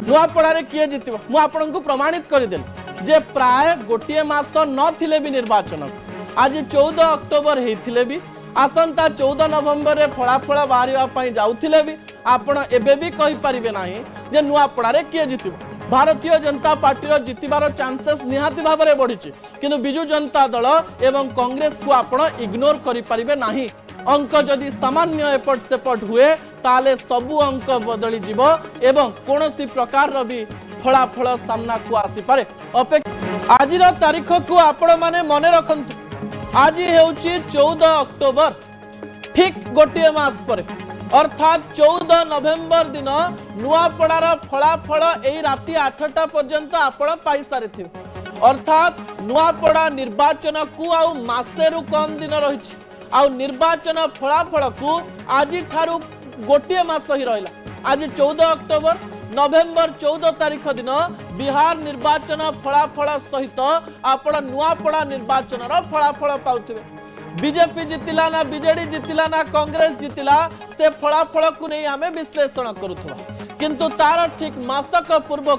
नुआपड़ा किए जितब मु आपन को प्रमाणित करदेली जे प्राय गोटे मास नथिले भी निर्वाचन आज 14 अक्टोबर होते भी आसंता 14 नवेम्बर रे फलाफल बाहर जाऊे भी आपण एबे भी कहि परिबे नाही जे नुआपड़ा किए जितब भारतीय जनता पार्टी जितबार चांसेस निहाती भाव में बढ़ी किंतु बिजु जनता दल एवं कांग्रेस को आपण इग्नोर करि परिबे नाही अंक जदि सामान्य एपट सेपट हुए ताले सबु अंक बदली जीवो एवं कोनोसी प्रकार भी फलाफल सामना को आसी पारे अपेक्षा आज तारीख को आपण माने मने रखंतु आज हेउची 14 अक्टोबर ठीक गोटे मास पर अर्थात 14 नवेम्बर दिन नुआपड़ार फलाफल यही राति 8टा पर्यंत आपण पाई सारी थे अर्थात नुआपड़ा निर्वाचन को आउ मासेरु कम दिन रही आउ निर्वाचन फलाफल को आज ठारू गोटे मास ही रहा आज 14 अक्टोबर नवेम्बर 14 तारीख दिन बिहार निर्वाचन फलाफल सहित आपण नुआपड़ा निर्वाचन फलाफल पाउथिबे बीजेपी जितिला ना बीजेडी जितिला ना कांग्रेस जितिला से फलाफल को नहीं आमे विश्लेषण करुथुवा किंतु तार ठीक मासक पूर्व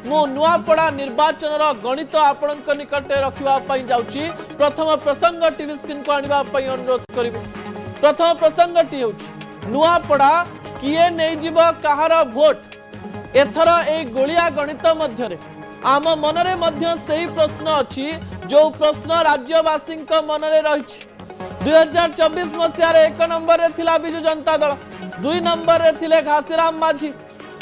मु नुआपड़ा निर्वाचन गणित आपण निकट रखा जाऊँगी प्रथम प्रसंग टीवी स्क्रीन को आनिबा पई अनुरोध करिबे प्रथम प्रसंगटी होछि नुआपड़ा किए नहीं जीव कहार भोट एथर ए गोलिया गणित मध्य आम मनरे मध्य सही प्रश्न अच्छी जो प्रश्न राज्यवासी मनरे रही 2024 मसीह एक नंबर रे थिला बिजु जनता दल 2 नंबर रे थिले घासीराम माझी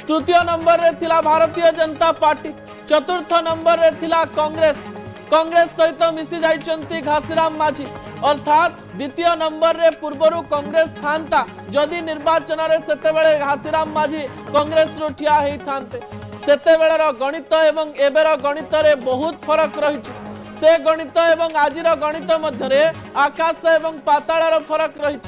तृतीय नंबर रे थिला भारतीय जनता पार्टी चतुर्थ नंबर रे थिला कांग्रेस सहित मिसी जाइचंती घासीराम माझी अर्थात द्वितीय नंबर रे पूर्वरु कांग्रेस थांता जदि निर्वाचन रे सेते बेले घासीराम माझी कांग्रेस रो ठिया हेई थांते सेते बेलेर गणित एवं एबेर गणित रे बहुत फरक रही से गणित एवं आजिर गणित मध्य आकाश एवं पाताळर फरक रही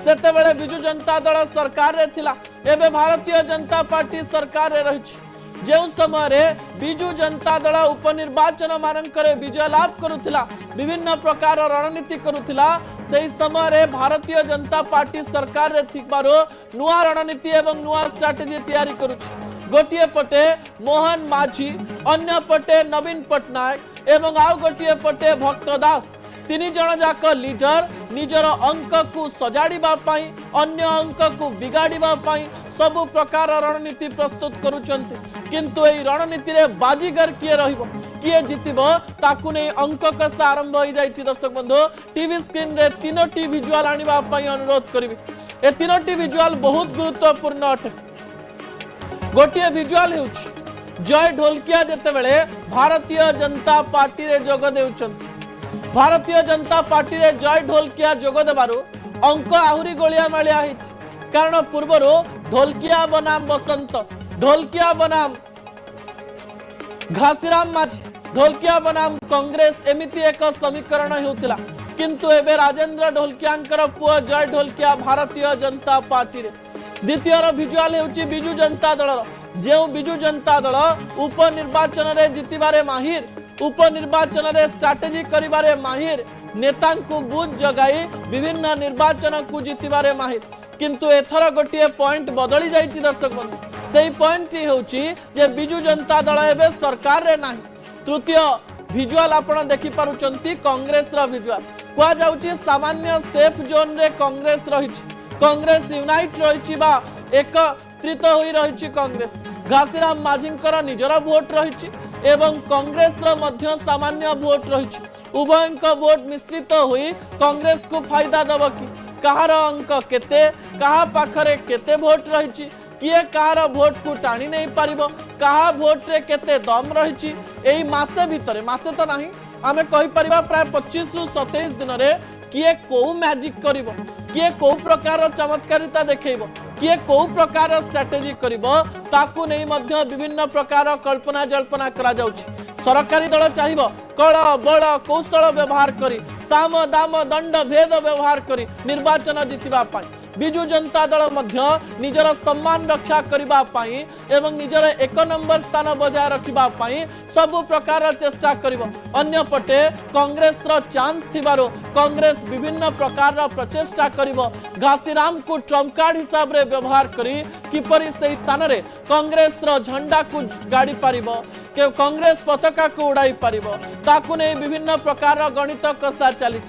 सेते बेले बिजु जनता दल सरकार रे थिला एबे भारतीय जनता पार्टी सरकार रे रही जो समय बिजु जनता दल उपनिर्वाचन मानकर विजय लाभ करुथिला विभिन्न प्रकार रणनीति करुथिला सही समय भारतीय जनता पार्टी सरकार रे थिबारो नुआ रणनीति एवं नुआ स्ट्राटेजी तैयारी करुछि गोटिए पटे मोहन माझी अन्य पटे नवीन पटनायक एवं आउ गोटिए पटे भक्त दास तीन जन जाक लीडर निजर अंक को सजाड़िबा पई अन्य अंक को बिगाड़िबा पई सबु प्रकार रणनीति प्रस्तुत करुचंती किंतु एई रणनीति रे बाजीगर किए रहिबो किए जितिबो ताकु नै अंक कसा आरंभ होई जाईछि दर्शक बंधु टीवी स्क्रीन रे तीनोटी विजुअल आनिबा पई अनुरोध करिबि ए तीनोटी विजुअल बहुत गुरुत्वपूर्ण अटे गोटिए विजुअल हेउछि जय ढोलकिया जेते बेले भारतीय जनता पार्टी रे जोग देउचंती भारतीय जनता पार्टी रे जय ढोलकिया जोग देबारु अंक आहुरी गोलिया मालिया हिच कारण पूर्वरु ढोलकिया बनाम बसंत ढोलकिया बनाम घासीराम माझी ढोलकिया बनाम कांग्रेस एमिति एक समीकरण हेउतिला किंतु एबे राजेंद्र ढोलकियांकर पुआ जय ढोलकिया भारतीय जनता पार्टी रे द्वितीय विजुअल हेउची बिजु जनता दल जो बिजु जनता दल उपनिर्वाचन रे जितिबारे माहिर उपनिर्वाचन रे स्ट्राटेजी करिबारे माहिर नेता को बुझ जगाई विभिन्न निर्वाचन को जितिबारे माहिर किंतु एथर गोटे पॉइंट बदली जाइछि दर्शक बंधु सेही पॉइंट होउछि जे बिजु जनता दल एबे सरकार रे नाही तृतीय विजुअल आपण देखि पारुचंती कांग्रेस रा विजुअल कुआ जाउछि सामान्य सेफ जोन रे कांग्रेस रहिछि कांग्रेस यूनाइट रहिछि बा एकत्रित होई रहिछि कांग्रेस घासीराम माझींकर निजरा वोट रहिछि एवं कांग्रेस रा मध्य सामान्य वोट रहिछि उभयंक वोट मिश्रित होई कांग्रेस को फायदा दब कि कहार अंक केते कहा पाखरे केते वोट रहिछि किए कहार वोट को टाणी नहीं पारिबो कहा वोट रे केते दम रहिछि एई मासे भितरे मासे तो नाही आमे कहि परिबा प्राय 25 रु 27 दिन रे किए को मैजिक करिवो किए को प्रकार चमत्कारिता देखैबो किए को प्रकार स्ट्रेटेजी करिवो ताकू नहीं मध्य विभिन्न प्रकार कल्पना जल्पना करा जाउछि सरकारी दल चाहिए कल बल कौशल व्यवहार करी साम दाम दंड भेद व्यवहार करी निर्वाचन जितिबा पाई विजु जनता दल मध्य निजर सम्मान रक्षा करिबा पाई एवं निजर 1 नंबर स्थान बजाय रखिबा पाई सबु प्रकार चेष्टा करिवो। अन्य पटे कांग्रेस रो चांस थिबारो कांग्रेस विभिन्न प्रकार प्रचेष्टा करिवो घासीराम को ट्रम्प कार्ड हिसाब रे व्यवहार करी किपरि से स्थान रे कांग्रेस रो झंडा को गाड़ी पारिबो के कांग्रेस पताका को उड़ाई पारिबो ताकु नै विभिन्न प्रकार गणित कसा चली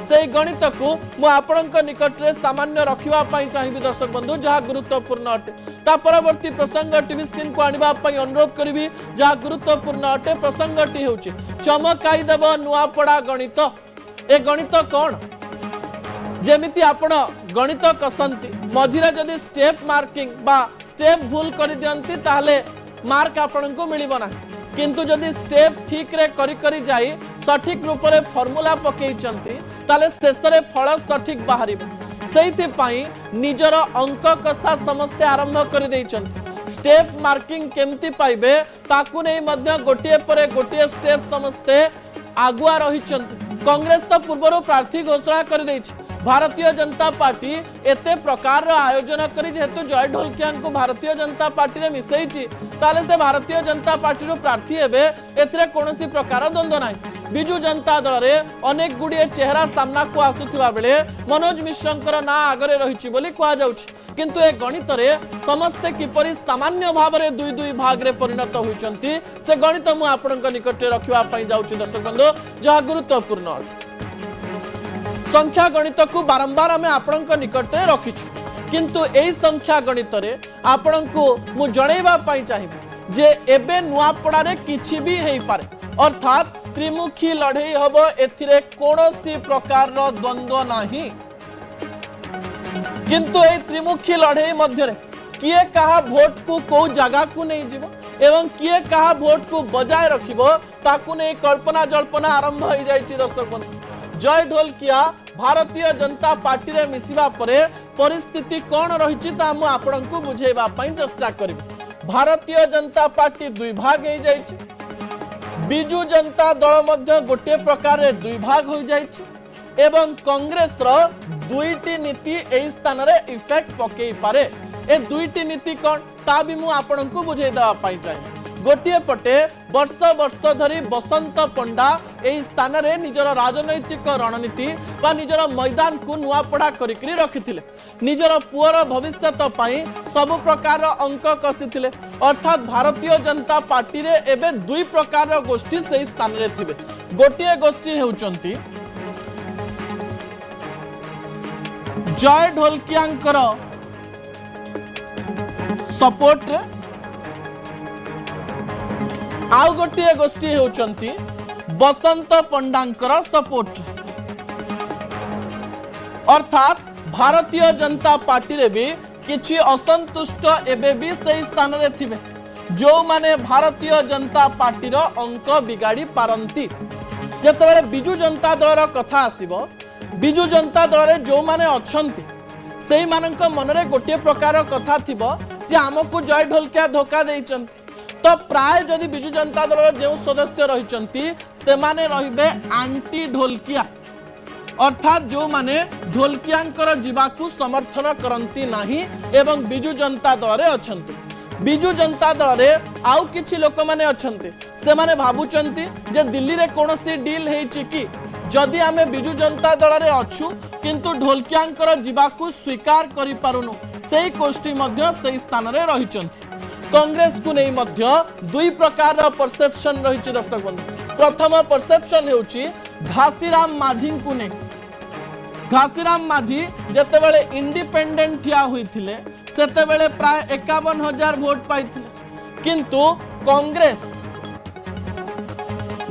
से गणित को मु आपणक निकट रे सामान्य रखिबा पई चाहिबी दर्शक बंधु जहा गुरुत्वपूर्ण अटे। ता परवर्ती प्रसंग टीवी स्क्रीन को आनिबा पई अनुरोध करिवि जहा गुरुत्वपूर्ण अटे। प्रसंगटी हेउची चमकाई देब नुआपड़ा गणित। ए गणित कोन जेमिति आपण गणित कसंती मझिरे जदि स्टेप मार्किंग बा स्टेप भूल करि दियंती ताहले मार्क आपण को मिलिबो ना किंतु जदि स्टेप ठीक रे करी जाई सठिक रूप रे फार्मूला पकेई चंती ताले शेष रे फल सठिक बाहरिबो। सेहिति पई निजर अंक कसा समस्त आरंभ करि दैचंती। स्टेप मार्किंग केमती पाइबे ताकु नै मध्य गोटिए परे गोटिए स्टेप समस्ते आगुआ रहिचंती। कांग्रेस तो पूर्व प्रार्थी घोषणा कर दैछि। भारतीय जनता पार्टी एते प्रकार आयोजन करी जेहेतु जय ढोलकिया को भारतीय जनता पार्टी रे मिसैछि ताले से भारतीय जनता पार्टी रो प्रार्थी हेबे एथिरे कोनोसी प्रकार द्वंद्व नाही। बिजु जनता दल रे अनेक गुडिए चेहरा सामना को आसुथिबा बेले मनोज मिश्रंकर ना आगरे रहिछि बोली कहा जाउछि किंतु ए गणित रे समस्त किपरि सामान्य भाव रे दुई दुई भाग रे परिणत होइचंती से गणित मु आपनक निकट रे रखिबा पई जाउछि दर्शक बंधु जहा गुरुत्वपूर्ण संख्या गणित को बारंबार आम आपण निकट रखीचु किंतु एई संख्या गणित रे आपण को मु जणैबा पई चाहिबी जे एबे नुआपड़ा रे किछि भी हेई पारे अर्थात त्रिमुखी लड़ई हबो एथिरे कोनोसी प्रकार रो द्वंद्व नाही किंतु ए त्रिमुखी लड़ई मध्य रे किए कहा वोट को को जगह को नहीं जीवो एवं किए कहा वोट को बजाय रखिबो ताकु नै कल्पना जल्पना आरंभ हो जाइछि दर्शक बंधु। जय ढोलकिया भारतीय जनता पार्टी रे मिसिबा परे परिस्थिति कोन रहिछि ता मु आपनकु बुझेबा पई चेष्टा करिबि। भारतीय जनता पार्टी दुई भाग हो जाइछि बिजु जनता दल मध्य गोटे प्रकार रे दुई भाग हो जाइछि एवं कांग्रेस रो दुईटी नीति एई स्थान रे इफेक्ट पकेई पारे। ए दुईटी नीति कोन ता भी मु आपनकु बुझे देबा पई चाहे। गोटे पटे वर्ष वर्ष धरी बसंत पंडा एई स्थान रे निजर राजनैतिक रणनीति बा निजर मैदान को नुआपड़ा करिकरी रखिथिले निजर पुअर भविष्यत पई सब प्रकार अंक कसिथिले अर्थात भारतीय जनता पार्टी रे एबे दुई प्रकार गोष्ठी सेई स्थान रे थिबे। गोटे गोष्ठी हेउचंती जय ढोलकियांकर सपोर्ट रे आउ गोटे गोष्ठी हेउचंती बसंत पंडांकर सपोर्ट अर्थात भारतीय जनता पार्टी रे भी किछि असंतुष्ट एबे भी सही स्थान रे थिबे जो माने भारतीय जनता पार्टी रो अंक बिगाड़ी पारंती। जेतेबेले बिजु जनता दल रो कथा आसीबो बिजु जनता दल रे जो माने अछंती सेही मानक मन रे गोटे प्रकार कथा थिबो जे हमकु जय ढोलकिया धोखा देइचंती तो प्राय जदि बिजु जनता दल जो सदस्य रहिचंती से माने रहिबे आंटी ढोलकिया अर्थात जो माने ढोलकियांकर जीवाकू समर्थन करंती नाही एवं बिजु जनता दल रे अछंती। बिजु जनता दल रे आउ किछि लोक माने अछंती से माने भाबुचंती जे दिल्ली रे कोनोसी डील हेछि कि जदि आमे बिजु जनता दल रे अछु किंतु ढोलकियांकर जीवाकू स्वीकार करि पारुनु सेही गोष्ठी मध्य सेही स्थान रे रहिचंती। कांग्रेस को नहीं मध्य दुई प्रकार परसेप्शन रही दर्शक बंधु। प्रथम परसेप्शन हेउची घासीराम माझी को नहीं घासीराम माझी जेतेबेले इंडिपेंडेंट ठिया होइथिले सेतेबेले प्राय 51,000 वोट पाइथिले किंतु कांग्रेस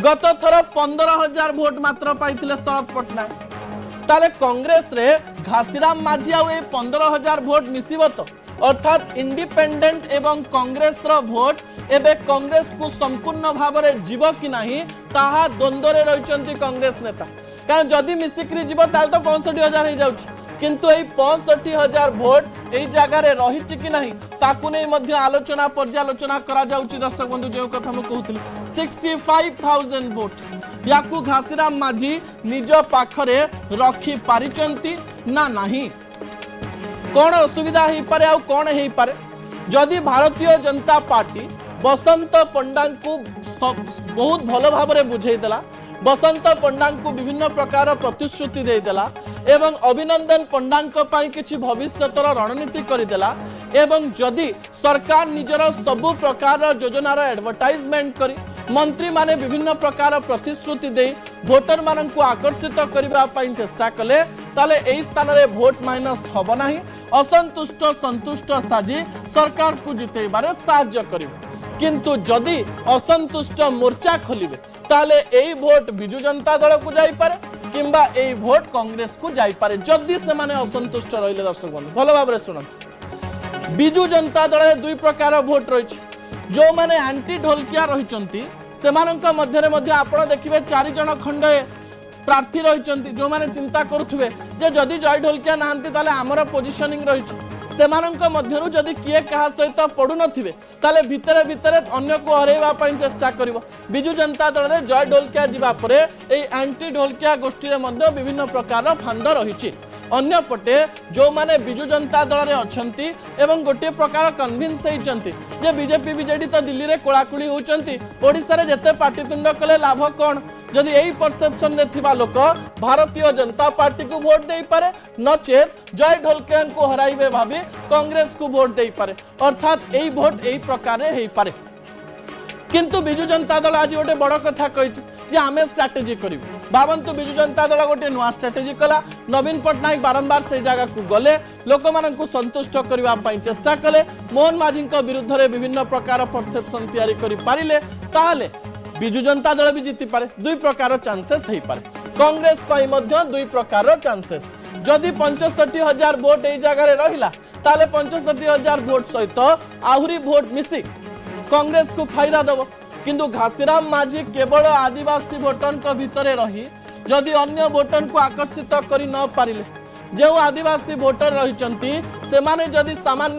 गत थर 15,000 वोट मात्र पाइथिले शरद पटनायक ताले कांग्रेस रे घासीराम माझी आ 15,000 वोट मिसिबो तो अर्थात इंडिपेंडेंट एवं कांग्रेस रो वोट एबे कांग्रेस को संपूर्ण भाव रे जीव कि नाही ताहा द्वंद्व रे रहिचंती कांग्रेस नेता कारण जदि मिसिकरी जीव ताल तो 65,000 हो जाउची किंतु एई 65,000 वोट एई जगह रे रहिची कि नाही ताकू नै मध्य आलोचना पर्यालोचना करा जाउची दर्शक बंधु जे कथा हम कहउतली 65,000 वोट याकू घासीराम माझी निज पाखरे रखी पारिचंती ना नाही कौन असुविधा हो पारे आ कौन हो पारे जदि भारतीय जनता पार्टी बसंत पंडा को बहुत भल भाव में बुझेदेला बसंत पंडा को विभिन्न प्रकार प्रतिश्रुति देदेला एवं अभिनंदन पंडा किसी भविष्यतर रणनीति करदेला एवं जदि सरकार निजर सबु प्रकार योजनार एडवर्टाइजमेंट करी मंत्री माने विभिन्न प्रकार प्रतिश्रुति दे भोटर मान को आकर्षित करने चेष्टा कले ताले एई स्थान रे भोट माइनस हब नाही असंतुष्ट संतुष्ट साजी सरकार को जितेबारे साहाय्य करिवे किंतु जदि असंतुष्ट मोर्चा खोलिबे ताले एई भोट बिजु जनता दल को जाई पारे किंबा एई भोट कांग्रेस को जाई पारे जदि से माने असंतुष्ट रहिले दर्शक बंधु भलो भाबरे सुनन बिजु जनता दल दुई प्रकार भोट रही जो माने एंटी ढोलकिया रहिचंती सेमानंक मध्यरे मध्य आपण देखिबे 4 जण खंडे प्रार्थी रहिचंती जो माने चिंता करूथुबे जे जदि जय ढोलकिया नाहंती ताले हमर पोजिशनिंग रहिछ सेमानंक मध्यरु जदि किए कहा सहित पडु नथिबे ताले भितरे भितरे अन्य को हरेबा पई चेष्टा करिवो बिजु जनता दल रे जय ढोलकिया जिबा परे एई एंटी ढोलकिया गोष्ठी रे मध्य विभिन्न प्रकार फांद रहिछि अन्य पटे जो माने बिजु जनता दल रे अछंती एवं गोटे प्रकार कन्विन्स होइचंती जे बीजेपी बीजेडी तो दिल्ली रे कोलाकुली होउचंती ओडिसा रे जते पार्टीतुंड कले लाभ कोन जदि एई परसेप्शन रे थिबा लोक भारतीय जनता पार्टी को वोट देई पारे नचेत जय ढोलकिया को हराइबे भाबी कांग्रेस को वोट देई पारे अर्थात एई वोट एई प्रकार रे हेई पारे किंतु बिजु जनता दल आज गोटे बड़ कथा कहिछि जे आमे स्ट्रेटेजी करिवु भावंतु बिजु जनता दल गोटे नुआ स्ट्रेटेजी कला नवीन पटनायक बारंबार से जगह को गले लोक मान को संतुष्ट करने चेष्टा कले मोहन माझी विरुद्ध रे विभिन्न प्रकार परसेप्शन तैयारी करि पारिले ताहले बिजु जनता दल भी जीति पारे दुई प्रकार चांसेस हेई पारे कांग्रेस पाई मध्य दुई प्रकार चांसेस जदि 65,000 वोट एई जगह रे रहिला ताले 65,000 वोट सहित आहुरी वोट मिसी कांग्रेस को फायदा दबो किंतु घासीराम माझी केवल आदिवासी भोटर भितर रही जदि अन्य भोटर को आकर्षित करि न पारिले जो आदिवासी भोटर रही जदि सामान्य